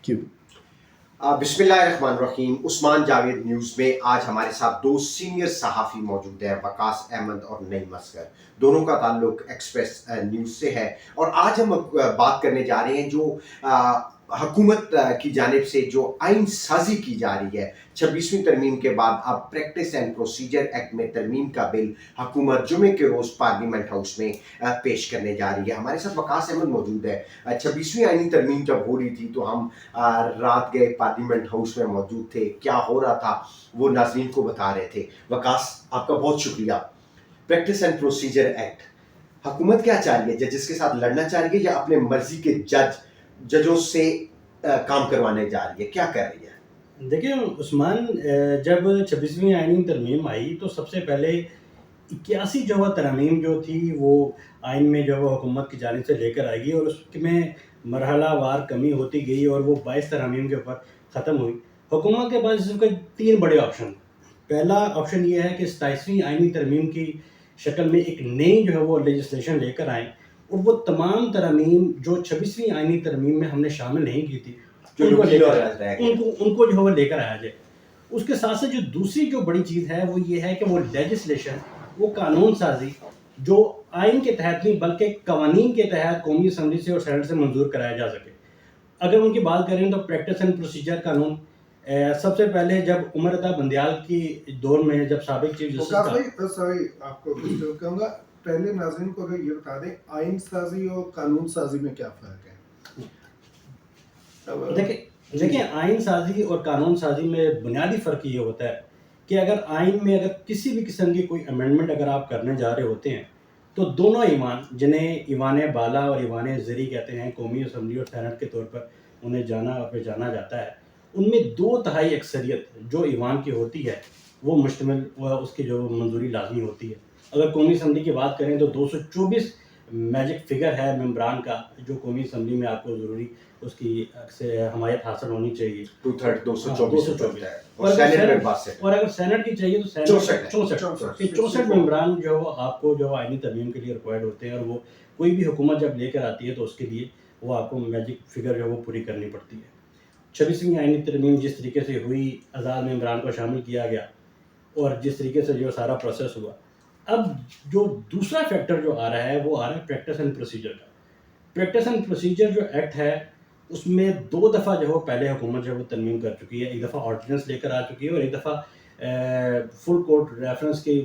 کیوں؟ بسمillahirrahmanirrahیم. عثمان جاوید نیوز میں آج ہمارے ساتھ دو سینئر صحافی موجود ہیں، وقاص احمد اور نعیم اصغر. دونوں کا تعلق ایکسپریس نیوز سے ہے، اور آج ہم بات کرنے جا رہے ہیں جو حکومت کی جانب سے جو آئین سازی کی جا رہی ہے 26ویں ترمیم کے بعد. اب پریکٹس اینڈ پروسیجر ایکٹ میں ترمیم کا بل حکومت جمعے کے روز پارلیمنٹ ہاؤس میں پیش کرنے جا رہی ہے. ہمارے ساتھ وقاص احمد موجود ہے. 26ویں آئینی ترمیم جب ہو رہی تھی تو ہم رات گئے پارلیمنٹ ہاؤس میں موجود تھے، کیا ہو رہا تھا وہ ناظرین کو بتا رہے تھے. وقاص، آپ کا بہت شکریہ. پریکٹس اینڈ پروسیجر ایکٹ، حکومت کیا چاہ رہی ہے؟ ججز کے ساتھ لڑنا چاہ رہی ہے یا اپنے مرضی کے ججوں سے کام کروانے جا رہی ہے؟ کیا کر رہی ہے؟ دیکھیں عثمان، جب 26ویں آئینی ترمیم آئی تو سب سے پہلے 81 جو ترامیم جو تھی وہ آئین میں جو حکومت کی جانب سے لے کر آئے گی، اور اس میں مرحلہ وار کمی ہوتی گئی اور وہ 22 ترامیم کے اوپر ختم ہوئی. حکومت کے پاس اس کے 3 بڑے آپشن. پہلا آپشن یہ ہے کہ 27ویں آئینی ترمیم کی شکل میں ایک نئی جو ہے وہ لیجسلیشن لے کر آئیں، اور وہ تمام ترامیم جو 26ویں آئینی ترمیم میں ہم نے شامل نہیں کی تھی ان کو جو ہے وہ لے کر آیا جائے. اس کے ساتھ ساتھ جو دوسری جو بڑی چیز ہے وہ یہ ہے کہ وہ لیجسلیشن، وہ قانون سازی جو آئین کے تحت نہیں بلکہ قوانین کے تحت قومی اسمبلی سے اور سینٹ سے منظور کرایا جا سکے. اگر ان کی بات کریں تو پریکٹس اینڈ پروسیجر قانون سب سے پہلے جب عمر عطا بندیال کی دور میں جب سابق چیف جسٹس آپ کو کہوں گا، پہلے ناظرین کو اگر یہ بتا دیں آئین سازی اور قانون سازی میں کیا فرق ہے. دیکھیں آئین سازی اور قانون سازی میں بنیادی فرق یہ ہوتا ہے کہ اگر آئین میں اگر کسی بھی قسم کی کوئی امینڈمنٹ اگر آپ کرنے جا رہے ہوتے ہیں تو دونوں ایوان، جنہیں ایوان بالا اور ایوان زری کہتے ہیں، قومی اسمبلی اور سینٹ کے طور پر انہیں جانا جاتا ہے، ان میں 2/3 اکثریت جو ایوان کی ہوتی ہے وہ مشتمل اس کی جو منظوری لازمی ہوتی ہے. اگر قومی اسمبلی کی بات کریں تو 224 میجک فگر ہے ممبران کا جو قومی اسمبلی میں آپ کو ضروری اس کی حمایت حاصل ہونی چاہیے. 2/3 اور اگر سینٹ کی چاہیے تو 64 ممبران جو آپ کو جو آئینی ترمیم کے لیے ریکوائرڈ ہوتے ہیں، اور وہ کوئی بھی حکومت جب لے کر آتی ہے تو اس کے لیے وہ آپ کو میجک فگر جو وہ پوری کرنی پڑتی ہے. 26ویں آئینی ترمیم جس طریقے سے ہوئی، آزاد ممبران کو شامل کیا گیا اور جس طریقے سے جو سارا پروسیس ہوا، اب جو دوسرا فیکٹر جو آ رہا ہے وہ آ رہا ہے پریکٹس اینڈ پروسیجر کا. پریکٹس اینڈ پروسیجر جو ایکٹ ہے اس میں 2 دفعہ جو پہلے حکومت جو وہ ترمیم کر چکی ہے. ایک دفعہ آرڈیننس لے کر آ چکی ہے اور ایک دفعہ فل کورٹ ریفرنس کی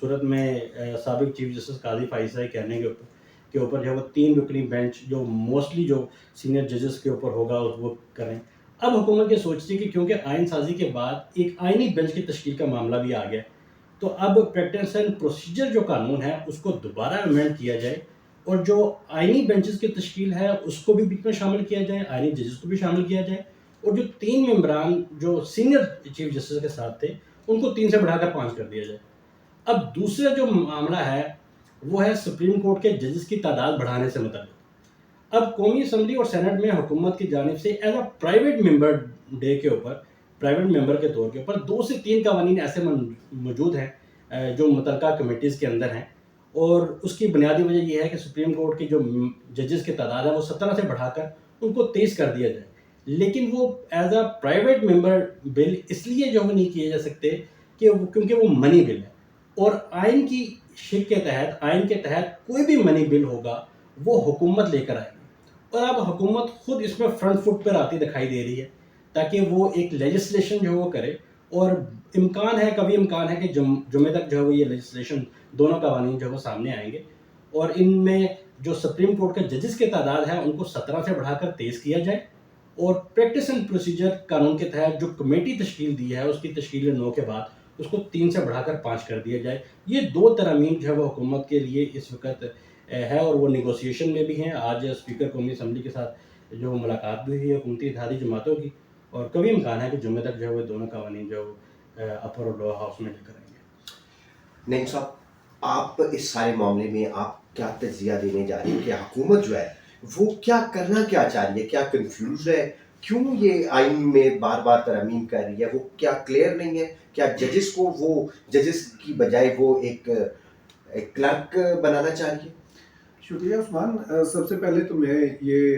صورت میں سابق چیف جسٹس قاضی فائز کے کہنے کے اوپر جو وہ 3 رکنی بینچ جو موسٹلی جو سینئر ججز کے اوپر ہوگا وہ کریں. اب حکومت یہ سوچتی ہے کہ کیونکہ آئین سازی کے بعد ایک آئینی بینچ کی تشکیل کا معاملہ بھی آ گیا، تو اب پریکٹس اینڈ پروسیجر جو قانون ہے اس کو دوبارہ امینڈ کیا جائے، اور جو آئینی بینچز کی تشکیل ہے اس کو بھی بیچ میں شامل کیا جائے، آئینی ججز کو بھی شامل کیا جائے، اور جو 3 ممبران جو سینئر چیف جسٹس کے ساتھ تھے ان کو 3 سے بڑھا کر 5 کر دیا جائے. اب دوسرا جو معاملہ ہے وہ ہے سپریم کورٹ کے ججز کی تعداد بڑھانے سے متعلق. اب قومی اسمبلی اور سینٹ میں حکومت کی جانب سے as a private member day کے اوپر، پرائیویٹ ممبر کے طور کے اوپر 2 سے 3 قوانین ایسے موجود ہیں جو متعلقہ کمیٹیز کے اندر ہیں، اور اس کی بنیادی وجہ یہ ہے کہ سپریم کورٹ کی جو ججز کی تعداد ہے وہ 17 سے بڑھا کر ان کو 23 کر دیا جائے. لیکن وہ ایز اے پرائیویٹ ممبر بل اس لیے جو نہیں کیے جا سکتے کہ کیونکہ وہ منی بل ہے، اور آئین کی شک کے تحت، آئین کے تحت کوئی بھی منی بل ہوگا وہ حکومت لے کر آئے گی. اور اب حکومت خود اس میں فرنٹ فٹ پر آتی دکھائی دے رہی ہے تاکہ وہ ایک لیجسلیشن جو وہ کرے، اور امکان ہے، کبھی امکان ہے کہ جمعے تک جو ہے وہ یہ لیجسلیشن دونوں قوانین جو ہے وہ سامنے آئیں گے، اور ان میں جو سپریم کورٹ کے ججز کی تعداد ہے ان کو 17 سے بڑھا کر 23 کیا جائے، اور پریکٹس اینڈ پروسیجر قانون کے تحت جو کمیٹی تشکیل دی ہے اس کی تشکیل 9 کے بعد اس کو 3 سے بڑھا کر 5 کر دیا جائے. یہ 2 ترامیم جو ہے وہ حکومت کے لیے اس وقت ہے، اور وہ نیگوسیشن میں بھی ہیں. آج اسپیکر قومی اسمبلی کے ساتھ جو ملاقات بھی ہوئی ہے حکومتی اتحادی جماعتوں کی، اور کبھی امکان ہے کہ جمعے تک جو ہے وہ دونوں قوانین جو اپر اور لوور ہاؤس میں لے کر آئیں گے. نعیم صاحب، آپ اس سارے معاملے میں آپ کیا تجزیہ دینے جا رہے ہیں کہ حکومت جو ہے وہ کیا کرنا کیا چاہ رہی ہے؟ کیا کنفیوز ہے؟ کیوں یہ آئین میں بار بار ترامیم کر رہی ہے؟ وہ کیا کلیئر نہیں ہے؟ کیا ججز کو وہ ججز کی بجائے وہ ایک کلرک بنانا چاہ رہی ہے؟ شکریہ عثمان. سب سے پہلے تو میں یہ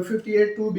58(2)B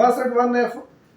62(1)F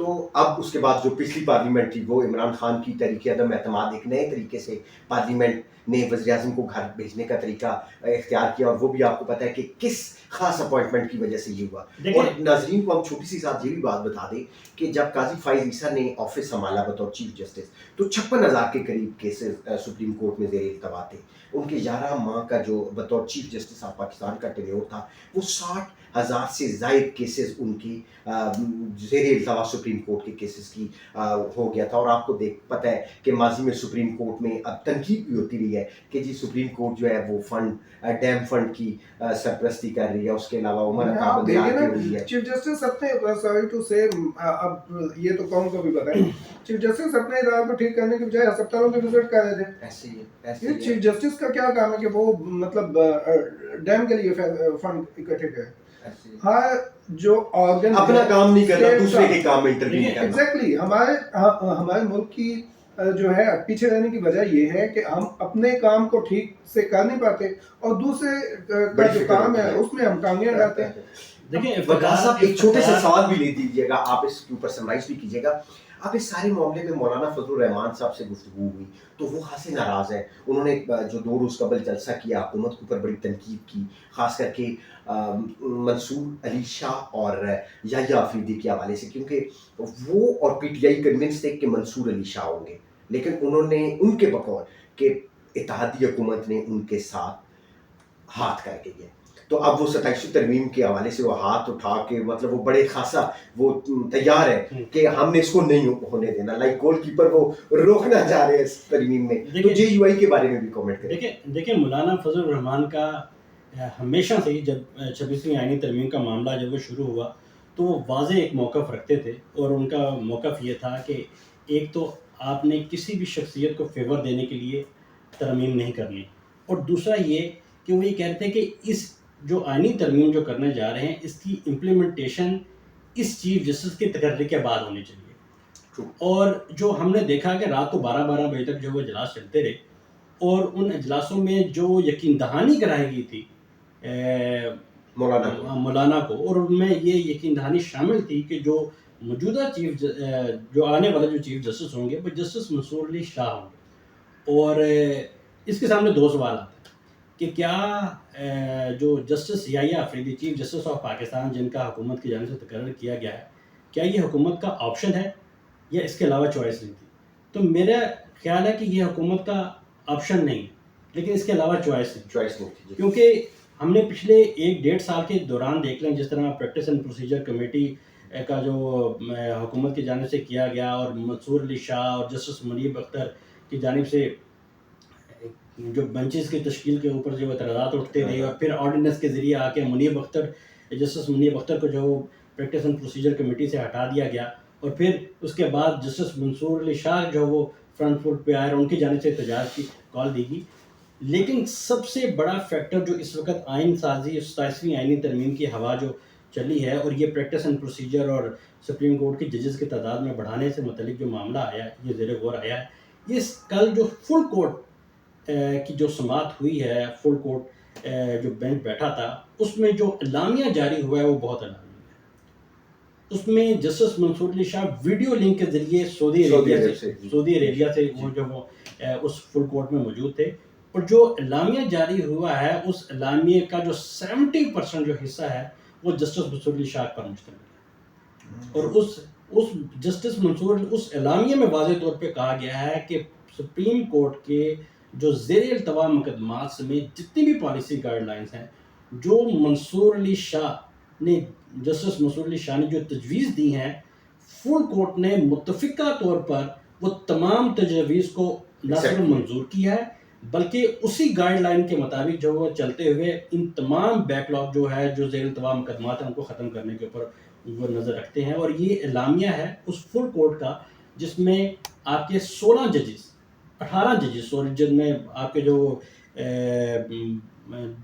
تو اب اس کے بعد جو پچھلی پارلیمنٹ تھی وہ عمران خان کی تحریک عدم اعتماد ایک نئے طریقے سے پارلیمنٹ نے وزیر اعظم کو گھر بھیجنے کا طریقہ اختیار کیا، اور وہ بھی آپ کو پتہ ہے کہ کس خاص اپوائنٹمنٹ کی وجہ سے یہ ہوا. اور ناظرین کو ہم چھوٹی سی ساتھ یہ بھی بات بتا دیں کہ جب قاضی فائز عیسیٰ نے آفس سنبھالا بطور چیف جسٹس تو 56,000 کے قریب کیسز سپریم کورٹ میں زیر التوا تھے. ان کے 11 ماہ کا جو بطور چیف جسٹس آف پاکستان کا ٹینیور تھا وہ 60,000 سے زائد کیسز ان کی زیر التوا سپریم کورٹ کے کیسز کی ہو گیا تھا. اور آپ کو پتہ ہے کہ ماضی میں سپریم کورٹ میں اب تنقید بھی ہوتی رہی ہے کہ جی سپریم کورٹ جو ہے وہ ڈیم فنڈ کی سرپرستی کر رہی ہے، اس کے علاوہ عمر عطا بدیات کی ہوئی ہے. چیف جسٹس اپنے سوری ٹو سے اب یہ تو قوم کو بھی پتہ ہے، چیف جسٹس اپنے ادارے کو ٹھیک کرنے کے بجائے ہسپتالوں کے وزٹ کر رہے تھے. ایسے ہی چیف جسٹس کا کیا کام ہے کہ وہ مطلب ڈیم کے لیے فنڈ اکٹھے کرے؟ ہاں جو آرگن اپنا کام نہیں کرنا، دوسرے کے کام میں انٹروین کرنا. ایگزیکٹلی ہمارے ملک کی جو ہے پیچھے رہنے کی وجہ یہ ہے کہ ہم اپنے کام کو ٹھیک سے کر نہیں پاتے اور دوسرے کا جو کام ہے اس میں ہم کامیاب رہتے ہیں. دیکھیں وقاص صاحب ایک چھوٹے سے سوال بھی لے دیجیے گا، آپ اس کے اوپر سمرائز بھی کیجیے گا. اب اس سارے معاملے میں مولانا فضل الرحمان صاحب سے گفتگو ہوئی تو وہ خاصے ناراض ہیں. انہوں نے جو 2 روز قبل جلسہ کیا، حکومت کے اوپر بڑی تنقید کی، خاص کر کے منصور علی شاہ اور یحییٰ آفریدی کے حوالے سے، کیونکہ وہ اور پی ٹی آئی کنونس تھے کہ منصور علی شاہ ہوں گے، لیکن انہوں نے ان کے بقول کہ اتحادی حکومت نے ان کے ساتھ ہاتھ کر کے گیا. تو اب وہ 27ویں ترمیم کے حوالے سے وہ ہاتھ اٹھا کے مطلب وہ بڑے خاصا وہ تیار ہے کہ ہم نے اس کو نہیں ہونے دینا، لائک گول کیپر وہ روکنا چاہ رہے ہیں اس ترمیم میں. تو جے یو آئی کے بارے میں بھی کامنٹ کریں. دیکھیں مولانا فضل الرحمان کا ہمیشہ سے ہی جب 26ویں آئینی ترمیم کا معاملہ جب وہ شروع ہوا تو وہ واضح ایک موقف رکھتے تھے، اور ان کا موقف یہ تھا کہ ایک تو آپ نے کسی بھی شخصیت کو فیور دینے کے لیے ترمیم نہیں کرنی، اور دوسرا یہ کہ وہ یہ کہتے ہیں کہ اس جو آئینی ترمیم جو کرنے جا رہے ہیں اس کی امپلیمنٹیشن اس چیف جسٹس کے تقرری کے بعد ہونی چاہیے. اور جو ہم نے دیکھا کہ رات کو 12 بجے تک جو وہ اجلاس چلتے رہے، اور ان اجلاسوں میں جو یقین دہانی کرائی گئی تھی مولانا کو، اور ان میں یہ یقین دہانی شامل تھی کہ جو موجودہ جو آنے والے جو چیف جسٹس ہوں گے وہ جسٹس منصور علی شاہ ہوں گے. اور اس کے سامنے 2 سوال آتے ہیں کہ کیا جو justice Yahya Afridi chief justice of Pakistan جن کا حکومت کی جانب سے تقرر کیا گیا ہے، کیا یہ حکومت کا آپشن ہے یا اس کے علاوہ چوائس نہیں تھی؟ تو میرا خیال ہے کہ یہ حکومت کا آپشن نہیں، لیکن اس کے علاوہ چوائس نہیں تھی. کیونکہ ہم نے پچھلے 1-1.5 سال کے دوران دیکھ لیں جس طرح پریکٹس اینڈ پروسیجر کمیٹی کا جو حکومت کی جانب سے کیا گیا، اور منصور علی شاہ اور جسٹس منیب اختر کی جانب سے جو بنچز کی تشکیل کے اوپر جو اعتراضات اٹھتے رہے، اور پھر آرڈیننس کے ذریعے آ کے جسٹس منیب اختر کو جو پریکٹس اینڈ پروسیجر کمیٹی سے ہٹا دیا گیا، اور پھر اس کے بعد جسٹس منصور علی شاہ جو وہ فرنٹ فٹ پہ آئے اور ان کی جانب سے احتجاج کی کال دی گئی. لیکن سب سے بڑا فیکٹر جو اس وقت آئین سازی 27ویں آئینی ترمیم کی ہوا جو چلی ہے، اور یہ پریکٹس اینڈ پروسیجر اور سپریم کورٹ کی ججز کی تعداد میں بڑھانے سے متعلق جو معاملہ آیا ہے، یہ زیر غور آیا ہے. یہ کل جو فل کورٹ کی جو سماعت ہوئی ہے، فل کورٹ جو بینچ بیٹھا تھا، اس میں جو اعلامیہ جاری ہوا ہے وہ بہت اعلامیہ ہے. اس میں جسٹس منصور علی شاہ ویڈیو لنک کے ذریعے سعودی عربیہ سے وہ جو اس فل کورٹ میں موجود تھے، اور جو اعلامیہ جاری ہوا ہے اس اعلامیہ کا جو 70% جو حصہ ہے وہ جسٹس منصور علی شاہ پر مشتمل ہے. اور اس جسٹس منصور اس اعلامیہ میں واضح طور پہ کہا گیا ہے کہ سپریم کورٹ کے جو زیر التوا مقدمات سمیت جتنی بھی پالیسی گائیڈ لائنز ہیں، جو منصور علی شاہ نے جسٹس منصور علی شاہ نے جو تجویز دی ہیں، فل کورٹ نے متفقہ طور پر وہ تمام تجاویز کو نہ صرف منظور کیا ہے بلکہ اسی گائیڈ لائن کے مطابق جو وہ چلتے ہوئے ان تمام بیک لاگ جو ہے جو زیر التوا مقدمات ہیں ان کو ختم کرنے کے اوپر وہ نظر رکھتے ہیں. اور یہ اعلامیہ ہے اس فل کورٹ کا جس میں آپ کے 18 ججز جن میں آپ کے جو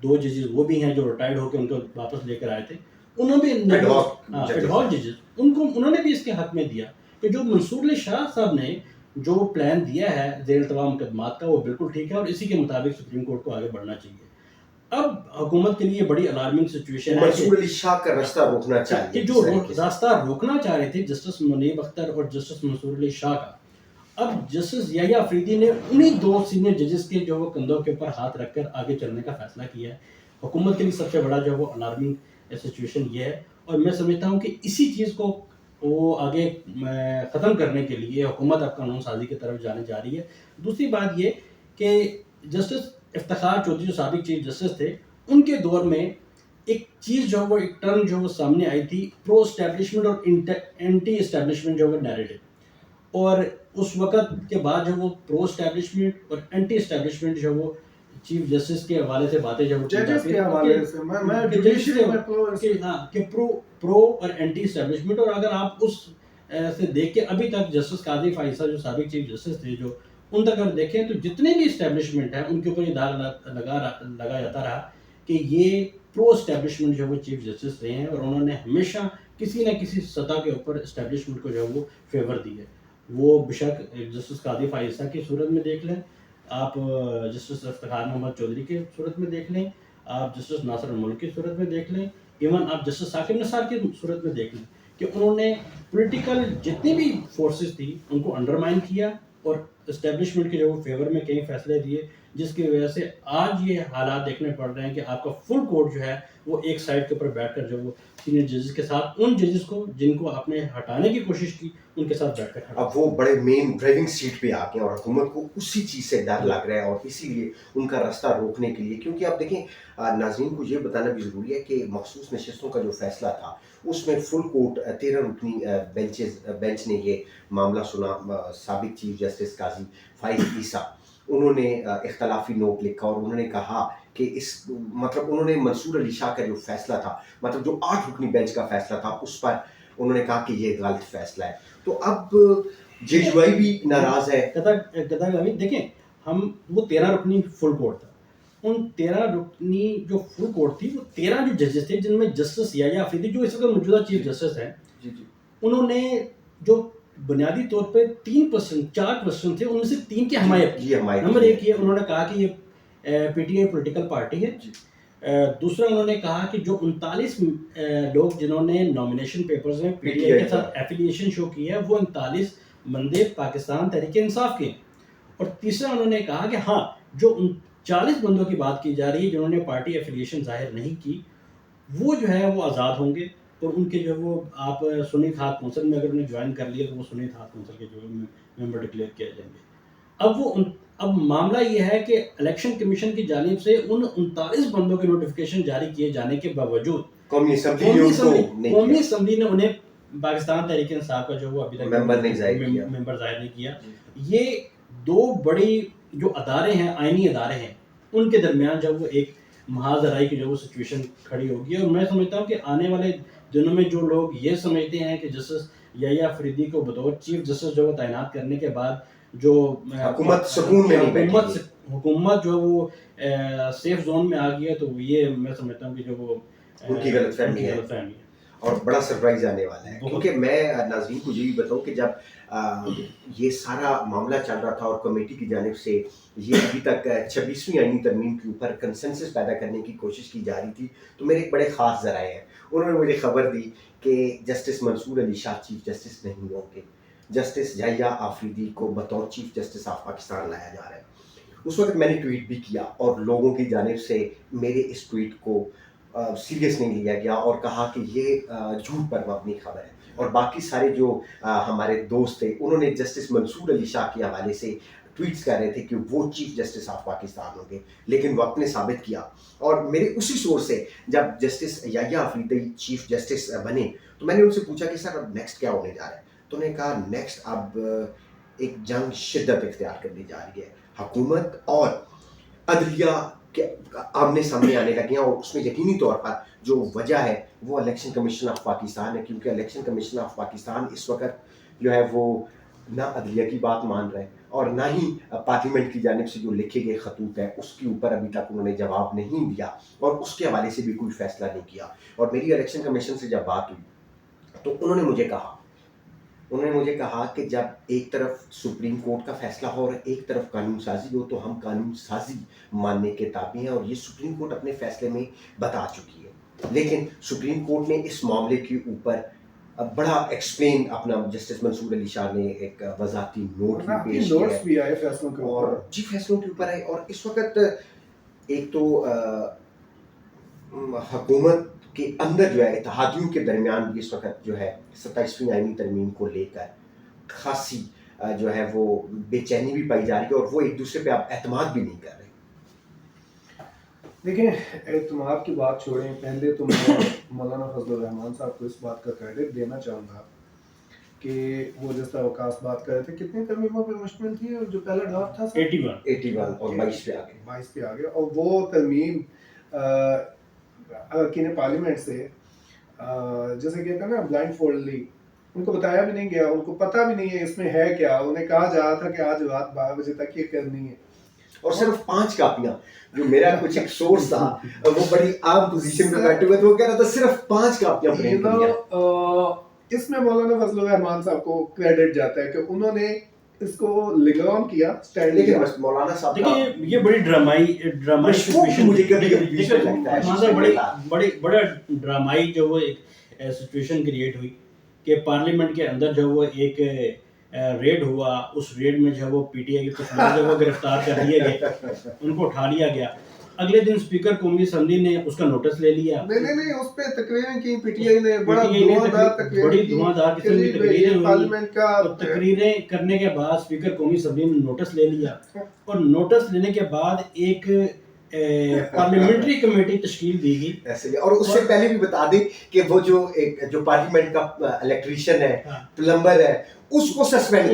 2 ججز وہ بھی ہیں جو ریٹائرڈ ہو کے ان کو واپس لے کر آئے تھے، انہوں نے بھی ایڈہاک ججز انہوں نے بھی اس کے حق میں دیا کہ جو منصور علی شاہ صاحب نے جو پلان دیا ہے زیر التوا مقدمات کا وہ بالکل ٹھیک ہے، اور اسی کے مطابق سپریم کورٹ کو آگے بڑھنا چاہیے. اب حکومت کے لیے بڑی الارمنگ سچویشن ہے منصور علی شاہ کا راستہ روکنا کہ چاہیے جو راستہ روکنا چاہ رہے تھے جسٹس منیب اختر اور جسٹس منصور علی شاہ کا، اب جسٹس یحییٰ افریدی نے انہی دو سینئر ججز کے جو وہ کندھوں کے اوپر ہاتھ رکھ کر آگے چلنے کا فیصلہ کیا ہے. حکومت کے لیے سب سے بڑا جو وہ الارمنگ سچویشن یہ ہے، اور میں سمجھتا ہوں کہ اسی چیز کو وہ آگے ختم کرنے کے لیے حکومت اب قانون سازی کی طرف جانے جا رہی ہے. دوسری بات یہ کہ جسٹس افتخار چودھری جو سابق چیف جسٹس تھے، ان کے دور میں ایک چیز جو وہ ایک ٹرم جو وہ سامنے آئی تھی، پرو اسٹیبلشمنٹ اور اینٹی اسٹیبلشمنٹ جو وہ نیریٹو. اور اس وقت کے بعد جو وہ پرو اسٹیبلشمنٹ اور اینٹی اسٹیبلشمنٹ جو وہ چیف جسٹس کے حوالے سے باتیں جو ججز کے حوالے سے میں جوڈیشری میں کہ پرو اور اینٹی اسٹیبلشمنٹ. اور اگر آپ اس سے دیکھ کے ابھی تک جسٹس قاضی فائصہ جو سابق چیف جسٹس تھے، جو ان تک اگر دیکھیں تو جتنے بھی اسٹیبلشمنٹ ہیں ان کے اوپر یہ داغ لگا جاتا رہا کہ یہ پرو اسٹیبلشمنٹ جو وہ چیف جسٹس رہے ہیں، اور انہوں نے ہمیشہ کسی نہ کسی سطح کے اوپر اسٹیبلشمنٹ کو جو ہے وہ فیور دی ہے. وہ بشک جسٹس قاضی فائصہ کی صورت میں دیکھ لیں، آپ جسٹس افتخار محمد چودھری کی صورت میں دیکھ لیں، آپ جسٹس ناصر الملک کی صورت میں دیکھ لیں، ایون آپ جسٹس ثاقب نثار کی صورت میں دیکھ لیں کہ انہوں نے پولیٹیکل جتنی بھی فورسز تھی ان کو انڈرمائن کیا اور اسٹیبلشمنٹ کے جو وہ فیور میں کئی فیصلے دیے، جس کی وجہ سے آج یہ حالات دیکھنے پڑ رہے ہیں کہ آپ کا فل کورٹ جو ہے وہ ایک سائڈ کے اوپر بیٹھ کر جو وہ سینئر ججز کے ساتھ ان ججز کو جن کو آپ نے ہٹانے کی کوشش کی ان کے ساتھ بیٹھ کر اب وہ بڑے مین ڈرائیونگ سیٹ پہ آ گئے اور حکومت کو اسی چیز سے ڈر لگ رہا ہے، اور اسی لیے ان کا راستہ روکنے کے لیے، کیونکہ آپ دیکھیں ناظرین کو یہ بتانا بھی ضروری ہے کہ مخصوص نشستوں کا جو فیصلہ تھا اس میں فل کورٹ 13 رکنی بینچ نے یہ معاملہ سنا. سابق چیف جسٹس قاضی فائز عیسیٰ انہوں نے اختلافی نوٹ لکھا اور انہوں نے کہا کہ مطلب انہوں نے منصور علی شاہ کا جو فیصلہ تھا، مطلب جو 8 رکنی بینچ کا فیصلہ تھا، اس پر انہوں نے کہا کہ یہ غلط فیصلہ ہے. تو اب جے یو آئی بھی ناراض ہے. دیکھیں ہم وہ 13 رکنی فل کورٹ تھا، ان 13 رکنی جو فل کورٹ تھی وہ 13 جو ججز تھے، جن میں جسٹس یحییٰ افریدی جو اس وقت موجودہ چیف جسٹس ہیں، انہوں نے جو بنیادی طور پہ 3% 4% تھے، ان میں سے 3 کی حمایت کی. نمبر 1 یہ انہوں نے کہا کہ یہ P T I political party ہے. دوسرا انہوں نے کہا کہ جو 39 لوگ جنہوں نے نامینیشن پیپرز میں پی ٹی آئی کے ساتھ ایفیلیشن شو کی ہے، وہ 39 بندے پاکستان تحریک انصاف کے. اور تیسرا انہوں نے کہا کہ ہاں جو 40 بندوں کی بات کی جا رہی ہے جنہوں نے پارٹی ایفیلیشن ظاہر نہیں کی، وہ جو ہے وہ آزاد ہوں گے، اور ان کے جو وہ آپ سنیت ہاتھ کونسل میں اگر انہیں جوائن کر لیا تو وہ سنیت ہاتھ کونسل کے جو ممبر ڈکلیئر کیے جائیں گے. اب معاملہ یہ ہے کہ الیکشن کمیشن کی جانب سے ان 39 بندوں کے نوٹیفیکیشن جاری کیے جانے کے باوجود قومی اسمبلی نے انہیں پاکستان تحریک انصاف کا جو وہ ابھی تک ممبر ظاہر نہیں کیا. یہ دو بڑی جو ادارے ہیں، آئینی ادارے ہیں، ان کے درمیان جب وہ ایک محاذ رائی کی جو وہ سچویشن کھڑی ہوگی. اور میں سمجھتا ہوں کہ آنے والے دنوں میں جو لوگ یہ سمجھتے ہیں کہ جسٹس یحییٰ افریدی کو بطور چیف جسٹس جو وہ تعینات کرنے کے بعد جو حکومت سکون میں نہیں بیٹھی، حکومت جو وہ سیف زون میں آ گئی ہے، تو یہ میں سمجھتا ہوں کہ جو وہ ان کی غلط فہمی ہے اور بڑا سرپرائز آنے والا ہے. کیونکہ میں ناظرین کو یہ بھی بتاؤں کہ جب یہ سارا معاملہ چل رہا تھا اور کمیٹی کی جانب سے یہ ابھی تک 26ویں آئینی ترمیم کے اوپر کنسنسس پیدا کرنے کی کوشش کی جا رہی تھی، تو میرے ایک بڑے خاص ذرائع ہیں، انہوں نے مجھے خبر دی کہ جسٹس منصور علی شاہ چیف جسٹس نہیں ہوں گے، جسٹس یحییٰ آفریدی کو بطور چیف جسٹس آف پاکستان لایا جا رہا ہے. اس وقت میں نے ٹویٹ بھی کیا اور لوگوں کی جانب سے میرے اس ٹویٹ کو سیریس نہیں لیا گیا اور کہا کہ یہ جھوٹ پر مبنی خبر ہے. اور باقی سارے جو ہمارے دوست تھے انہوں نے جسٹس منصور علی شاہ کے حوالے سے ٹویٹس کر رہے تھے کہ وہ چیف جسٹس آف پاکستان ہوں گے، لیکن وقت نے ثابت کیا. اور میرے اسی سورس سے جب جسٹس یحییٰ آفریدی چیف جسٹس بنے تو میں نے ان سے پوچھا کہ سر اب نیکسٹ کیا ہونے جا رہا ہے، تو انہوں نے کہا نیکسٹ اب ایک جنگ شدت اختیار کرنی جا رہی ہے، حکومت اور عدلیہ کے آمنے سامنے آنے لگے ہیں. اور اس میں یقینی طور پر جو وجہ ہے وہ الیکشن کمیشن آف پاکستان ہے، کیونکہ الیکشن کمیشن آف پاکستان اس وقت جو ہے وہ نہ عدلیہ کی بات مان رہے ہیں اور نہ ہی پارلیمنٹ کی جانب سے جو لکھے گئے خطوط ہیں اس کے اوپر ابھی تک انہوں نے جواب نہیں دیا اور اس کے حوالے سے بھی کوئی فیصلہ نہیں کیا. اور میری الیکشن کمیشن سے جب بات ہوئی تو انہوں نے مجھے کہا انہوں نے مجھے کہا کہ جب ایک طرف سپریم کورٹ کا فیصلہ ہو اور ایک طرف قانون سازی ہو تو ہم قانون سازی ماننے کے تابع ہیں، اور یہ سپریم کورٹ اپنے فیصلے میں بتا چکی ہے. لیکن سپریم کورٹ نے اس معاملے کے اوپر بڑا ایکسپلین اپنا جسٹس منصور علی شاہ نے ایک وضاحتی نوٹ بھی پیش کیا ہے، بھی آئے فیصلوں کے اور اوپر. جی فیصلوں کے اوپر ہے. اور اس وقت ایک تو حکومت کے اندر جو ہے اتحادیوں کے درمیان بھی اس وقت جو ہے 27ویں آئینی ترمیم کو لے کر خاصی جو ہے وہ بے چینی بھی پائی جا رہی ہے، اور وہ ایک دوسرے پہ اب اعتماد بھی نہیں کر رہے. دیکھیں اعتماد کی بات چھوڑیں، پہلے تو میں مولانا فضل الرحمان صاحب کو اس بات کا کریڈٹ دینا چاہوں گا کہ وہ جس طرح وقاص بات کر رہے تھے کتنی ترمیموں پہ مشتمل تھی، اور جو پہلا ڈرافٹ تھا 81 اور 22 پہ آگے 22 پہ آگے، اور وہ ترمیم اراکین پارلیمنٹ سے جیسے کہتے ہیں نا بلائنڈ فولڈلی ان کو بتایا بھی نہیں گیا، ان کو پتہ بھی نہیں ہے اس میں ہے کیا. انہیں کہا جا رہا تھا کہ آج رات 12 بجے تک یہ کرنی ہے، اور صرف 5 کاپیاں. جو میرا کچھ ایک سورس تھا وہ بڑی عام پوزیشن پہ بیٹھے ہوئے تھے، وہ کہہ رہا تھا صرف 5 کاپیاں پرنٹ کی ہیں. اس میں مولانا فضل الرحمان صاحب کو کریڈٹ جاتا ہے کہ انہوں نے اس کو لنگر آن کیا، اسٹینڈ لیکن لیا. بس مولانا صاحب کا دیکھیے یہ بڑی ڈرامائی سچویشن، مجھے کبھی کبھی یوزفل لگتا ہے. بڑا ڈرامائی جو وہ ایک سچویشن کریٹ ہوئی کہ پارلیمنٹ کے اندر جو وہ ایک ریڈ ہوا، اس ریڈ میں جو وہ پی ٹی آئی کے کچھ لوگ جو وہ گرفتار کر لیے گئے، ان کو اٹھا لیا گیا. اگلے دن اسپیکر قومی اسمبلی نے اس کا نوٹس لے لیا. نہیں اس پہ تقریریں کی پی ٹی آئی نے، بڑا بڑی دھواں دار قسم کی تقریریں پارلیمنٹ کا. تقریریں کرنے کے بعد اسپیکر قومی اسمبلی نے نوٹس لے لیا، اور نوٹس لینے کے بعد ایک پارلیمنٹری کمیٹی تشکیل دی گئی. ایسے اور اس سے پہلے بھی بتا دیں کہ وہ جو پارلیمنٹ کا الیکٹریشین ہے، پلمبر ہے، اس کو سسپینڈ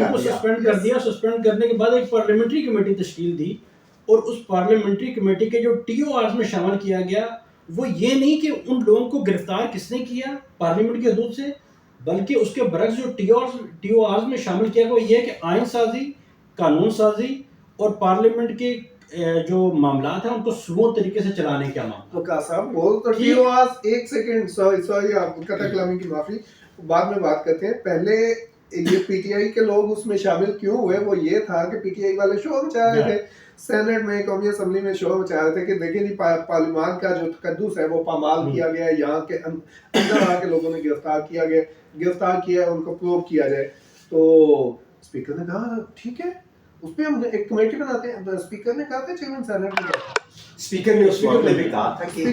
کر دیا. سسپینڈ کرنے کے بعد ایک پارلیمنٹری کمیٹی تشکیل دی، اور اس پارلیمنٹری کمیٹی کے جو ٹی او آرز میں شامل کیا گیا وہ یہ نہیں کہ ان لوگوں کو گرفتار کس نے کیا پارلیمنٹ کی حدود سے، بلکہ اس کے برعکس جو ٹی او آرز میں شامل کیا گیا وہ یہ ہے کہ آئین سازی، قانون سازی اور پارلیمنٹ کے جو معاملات ہیں ان کو سموتھ طریقے سے چلانے کا معاملہ. وقاص صاحب بول تو ٹی او آرز، ایک سیکنڈ سوری آپ کو قطع کلامی کی معافی، بعد میں بات کرتے ہیں. پہلے یہ پی ٹی آئی کے لوگ اس میں شامل کیوں ہوئے، وہ یہ تھا کہ پی ٹی آئی والے شور مچا رہے تھے سینٹ میں، قومی اسمبلی میں شور مچا رہے تھے کہ دیکھیں جی پارلیمان کا جو تقدس ہے وہ پامال کیا گیا ہے، یہاں کے اندر آ کے لوگوں نے گرفتار کیا، ان کو پروو کیا جائے. تو اسپیکر نے کہا ٹھیک ہے اس پہ ہم ایک کمیٹی بناتے ہیں. اسپیکر نے کہا تھا چیئرمین سینٹ نے اسپیکر نے اس معاملے میں کہا تھا کہ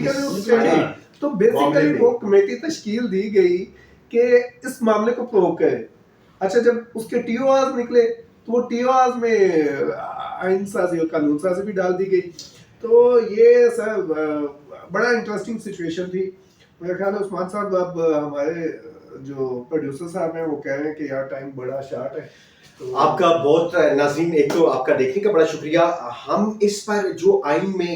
تو بیسیکلی وہ کمیٹی تشکیل دی گئی کہ اس معاملے کو پروو کرے. اچھا جب اس کے ٹی او آرز نکلے تو وہ ٹی او آرز میں آئین سازی اور قانون سازی بھی ڈال دی گئی. تو یہ سر بڑا انٹرسٹنگ سچویشن تھی. میرا خیال ہے عثمان صاحب اب ہمارے جو پروڈیوسر صاحب ہیں وہ کہہ رہے ہیں کہ یار ٹائم بڑا شارٹ ہے. آپ کا بہت ناظرین، ایک تو آپ کا دیکھنے کا بڑا شکریہ. ہم اس پر جو آئین میں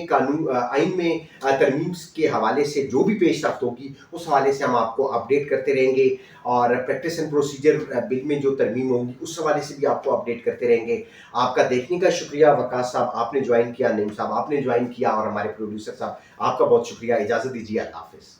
ترمیم کے حوالے سے جو بھی پیش رفت ہوگی اس حوالے سے ہم آپ کو اپڈیٹ کرتے رہیں گے، اور پریکٹس اینڈ پروسیجر بل میں جو ترمیم ہوگی اس حوالے سے بھی آپ کو اپڈیٹ کرتے رہیں گے. آپ کا دیکھنے کا شکریہ. وقاص صاحب آپ نے جوائن کیا، نعیم صاحب آپ نے جوائن کیا، اور ہمارے پروڈیوسر صاحب آپ کا بہت شکریہ. اجازت دیجیے، اللہ حافظ.